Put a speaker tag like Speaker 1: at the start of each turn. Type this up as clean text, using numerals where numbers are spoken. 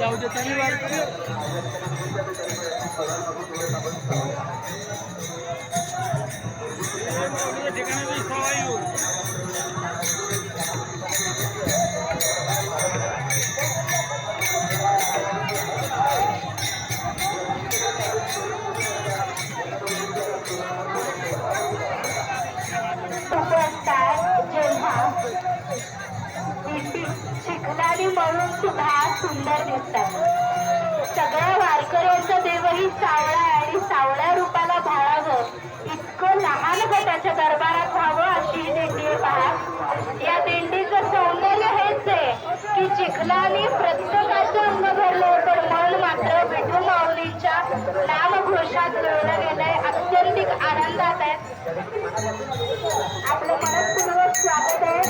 Speaker 1: जाऊ दे तरी वार ठिकाणी सवाई
Speaker 2: शिकणारी म्हणून सुद्धा सुंदर दिसतात. सगळ्या वारकऱ्यांचा देवही सावळा आणि सावळ्या रूपाला भाळावं इतकं लहान गटाच्या दरबारात व्हावं अशी ही दिंडी आहे. पहा, या दिंडीचं सौंदर्य हेच आहे की चिखलाने प्रत्येकाचं अंग भरलं पण मन मात्र विठू माऊलीच्या नामघोषात मिळवलं गेलंय. अत्यंतिक आनंदात आहे. आपलं मनपूर्वक स्वागत आहे.